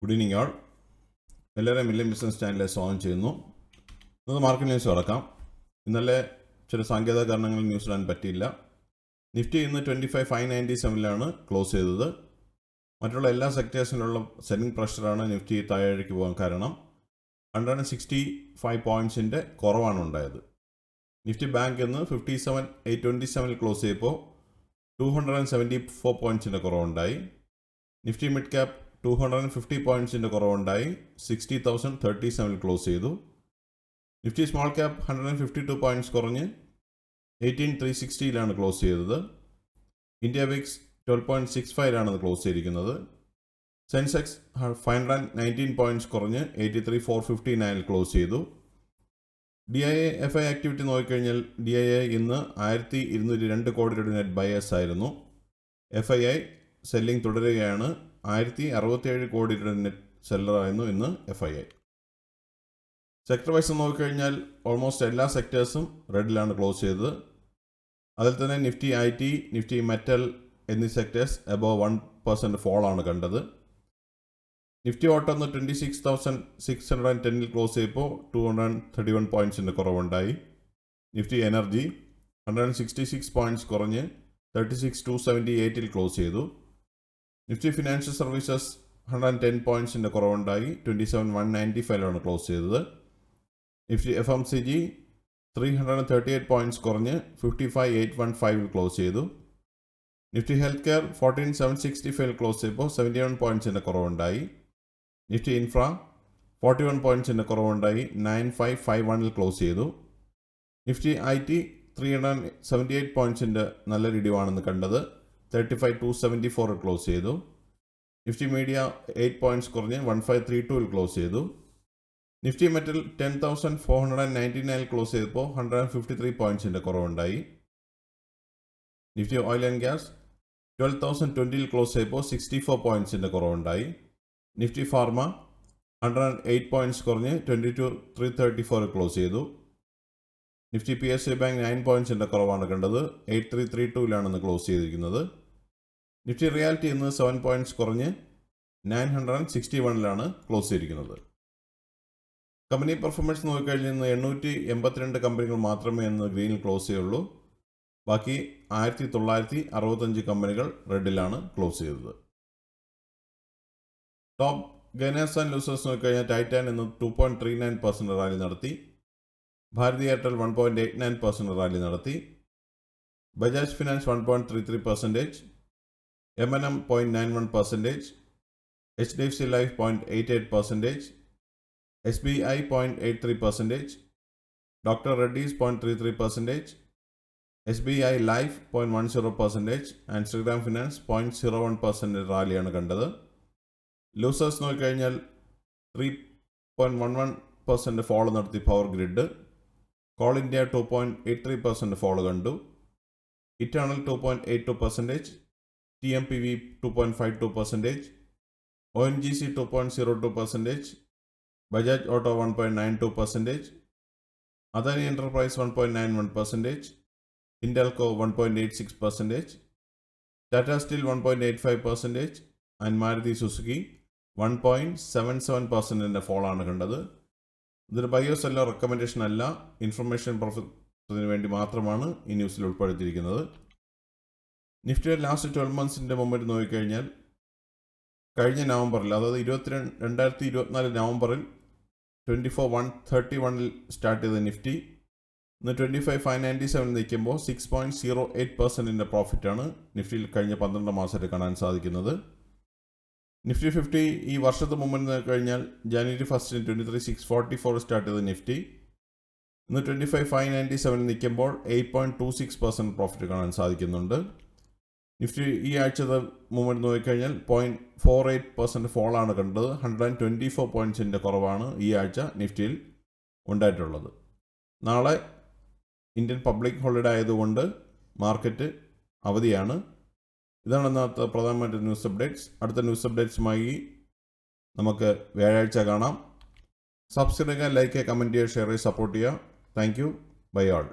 Good evening ആൾ. എല്ലാവരും million business ചാനലിലെ സ്വാഗതം ചെയ്യുന്നു. ഇന്ന് മാർക്കറ്റ് ന്യൂസ് കിടക്കാം. ഇന്നലെ ചില സാങ്കേതിക കാരണങ്ങൾ ന്യൂസ് ഇടാൻ പറ്റിയില്ല. നിഫ്റ്റി ഇന്ന് 25,597 ക്ലോസ് ചെയ്തത്. മറ്റുള്ള എല്ലാ സെക്ടേഴ്സിലുള്ള സെല്ലിംഗ് പ്രഷറാണ് നിഫ്റ്റി താഴേക്ക് പോകാൻ കാരണം. 165 പോയിൻറ്റ്സിൻ്റെ കുറവാണ് ഉണ്ടായത്. നിഫ്റ്റി ബാങ്ക് ഇന്ന് 57,827 ക്ലോസ് ചെയ്തപ്പോൾ 274 പോയിൻറ്റ്സിൻ്റെ കുറവുണ്ടായി. നിഫ്റ്റി മിഡ് ക്യാപ്പ് 250 പോയിൻറ്റ്സിൻ്റെ കുറവുണ്ടായി 60,037 ക്ലോസ് ചെയ്തു. നിഫ്റ്റി സ്മോൾ ക്യാപ്പ് 152 പോയിൻറ്റ്സ് കുറഞ്ഞ് 18,360 ക്ലോസ് ചെയ്തത്. ഇന്ത്യ വിക്സ് 12.65 ക്ലോസ് ചെയ്തിരിക്കുന്നത്. സെൻസെക്സ് 519 പോയിൻറ്റ്സ് കുറഞ്ഞ് 83,459 ക്ലോസ് ചെയ്തു. DIA FI ആക്ടിവിറ്റി നോക്കിക്കഴിഞ്ഞാൽ DIA ഇന്ന് 1,202 കോടി രൂപയുടെ നെറ്റ് ബയേഴ്സ് ആയിരുന്നു. FII സെല്ലിംഗ് തുടരുകയാണ്. 1,067 കോടി രൂപയുടെ നെറ്റ് സെല്ലറായിരുന്നു ഇന്ന് FII. സെക്ടർ വൈസ് നോക്കിക്കഴിഞ്ഞാൽ ഓൾമോസ്റ്റ് എല്ലാ സെക്ടേഴ്സും റെഡിലാണ് ക്ലോസ് ചെയ്തത്. അതിൽ തന്നെ നിഫ്റ്റി IT, നിഫ്റ്റി മെറ്റൽ എന്നീ സെക്ടേഴ്സ് എബോവ് 1% ഫോളാണ് കണ്ടത്. നിഫ്റ്റി ഓട്ടോ 26,610 ക്ലോസ് ചെയ്തപ്പോൾ 231 പോയിൻറ്റ്സിൻ്റെ കുറവുണ്ടായി. നിഫ്റ്റി എനർജി 166 പോയിൻറ്റ്സ് കുറഞ്ഞ് 36,278 ക്ലോസ് ചെയ്തു. നിഫ്റ്റി ഫിനാൻഷ്യൽ സർവീസസ് 110 പോയിൻറ്റ്സിൻ്റെ കുറവുണ്ടായി 27,195 ക്ലോസ് ചെയ്തത്. നിഫ്റ്റി FMCG 338 പോയിൻറ്റ്സ് കുറഞ്ഞ് 55,815 ക്ലോസ് ചെയ്തു. നിഫ്റ്റി ഹെൽത്ത് കെയർ 14,765 ക്ലോസ് ചെയ്തപ്പോൾ 71 പോയിൻറ്റ്സിൻ്റെ കുറവുണ്ടായി. നിഫ്റ്റി ഇൻഫ്ര 41 പോയിൻറ്റ്സിൻ്റെ കുറവുണ്ടായി 9551 ക്ലോസ് ചെയ്തു. നിഫ്റ്റി IT 378 പോയിൻറ്റ്സിൻ്റെ നല്ലൊരു ഇടിവാണെന്ന് കണ്ടത് 35,274 ക്ലോസ് ചെയ്തു. നിഫ്റ്റി മീഡിയ 8 പോയിൻറ്റ്സ് കുറഞ്ഞ് 1532 ക്ലോസ് ചെയ്തു. നിഫ്റ്റി മെറ്റൽ 10,499 ക്ലോസ് ചെയ്തപ്പോൾ 153 പോയിൻറ്റ്സിൻ്റെ കുറവുണ്ടായി. Nifty oil and gas 12,020 close ചെയ്തപ്പോൾ 64 പോയിൻറ്റ്സിൻ്റെ കുറവുണ്ടായി. നിഫ്റ്റി ഫാർമ 108 പോയിൻറ്റ്സ് കുറഞ്ഞ് 22,334 ക്ലോസ് ചെയ്തു. നിഫ്റ്റി PSU ബാങ്ക് 9 പോയിൻറ്റ്സിൻ്റെ കുറവാണ് കണ്ടത് 8332 ക്ലോസ് ചെയ്തിരിക്കുന്നത്. നിഫ്റ്റി റിയാലിറ്റി ഇന്ന് 7 പോയിൻറ്റ്സ് കുറഞ്ഞ് 961 ക്ലോസ് ചെയ്തിരിക്കുന്നത്. കമ്പനി പെർഫോമൻസ് നോക്കിക്കഴിഞ്ഞാൽ ഇന്ന് 882 കമ്പനികൾ മാത്രമേ ഇന്ന് ഗ്രീനിൽ ക്ലോസ് ചെയ്യുള്ളൂ. ബാക്കി 1,965 കമ്പനികൾ റെഡിലാണ് ക്ലോസ് ചെയ്തത്. ടോപ്പ് ഗെയിനേഴ്സ് ആൻഡ് ലൂസേഴ്സ് നോക്കിക്കഴിഞ്ഞാൽ ടൈറ്റാൻ ഇന്ന് 2.39% റാലി നടത്തി. ഭാരതി എയർടെൽ 1.89% റാലി നടത്തി. Bajaj finance 1.33%, M&M 0.91%, HDFC Life 0.88%, SBI 0.83%, Dr. Reddy's 0.33%, SBI Life 0.10% and Shriram Finance 0.01% റാലിയാണ് കണ്ടത്. ലൂസേഴ്സ് നോക്കിക്കഴിഞ്ഞാൽ 3.11% ഫോളോ നടത്തി Power Grid. Coal India 2.83% fall കണ്ടു. Eternal 2.82%, TMPV 2.52%, ONGC 2.02%, Bajaj auto 1.92%, Adani enterprise 1.91%, Hindalco 1.86%, Tata steel 1.85% and Maruti Suzuki 1.77% ഫോളാണ് കണ്ടത്. ഇതൊരു ബയോ സെല്ലോ റെക്കമെൻഡേഷൻ അല്ല, ഇൻഫർമേഷൻ പർപ്പസിന് വേണ്ടി മാത്രമാണ് ഈ ന്യൂസിൽ ഉൾപ്പെടുത്തിയിരിക്കുന്നത്. നിഫ്റ്റിയുടെ ലാസ്റ്റ് 12 മന്ത്സിൻ്റെ മുമ്പിൽ നോക്കിക്കഴിഞ്ഞാൽ കഴിഞ്ഞ നവംബറിൽ, അതായത് 2024 നവംബറിൽ 24,131 സ്റ്റാർട്ട് ചെയ്ത നിഫ്റ്റി ഇന്ന് 25,597 നിൽക്കുമ്പോൾ 6.08% പ്രോഫിറ്റാണ് നിഫ്റ്റിയിൽ കഴിഞ്ഞ 12 മാസമായിട്ട് കാണാൻ സാധിക്കുന്നത്. നിഫ്റ്റി 50 ഈ വർഷത്തെ മുമ്പിൽ നിന്ന് കഴിഞ്ഞാൽ ജനുവരി 1 23,644 സ്റ്റാർട്ട് ചെയ്ത നിഫ്റ്റി ഇന്ന് 25,597 നിൽക്കുമ്പോൾ 8.26% പ്രോഫിറ്റ് കാണാൻ സാധിക്കുന്നുണ്ട്. നിഫ്റ്റി ഈ ആഴ്ചത്തെ മൂവ്മെൻറ്റ് നോക്കിക്കഴിഞ്ഞാൽ 0.48% ഫോളാണ് കണ്ടത്. 124 പോയിൻറ്റ്സിൻ്റെ കുറവാണ് ഈ ആഴ്ച നിഫ്റ്റിയിൽ ഉണ്ടായിട്ടുള്ളത്. നാളെ ഇന്ത്യൻ പബ്ലിക് ഹോളിഡേ ആയതുകൊണ്ട് മാർക്കറ്റ് അവധിയാണ്. ഇതാണ് ഇന്നത്തെ പ്രധാനമായിട്ട് ന്യൂസ് അപ്ഡേറ്റ്സ്. അടുത്ത ന്യൂസ് അപ്ഡേറ്റ്സുമായി നമുക്ക് വ്യാഴാഴ്ച കാണാം. സബ്സ്ക്രൈബ് ചെയ്യുക, ലൈക്ക് ചെയ്യുക, കമൻറ്റ് ചെയ്യുക, ഷെയർ ചെയ്യുക, സപ്പോർട്ട് ചെയ്യുക. Thank you. Bye all.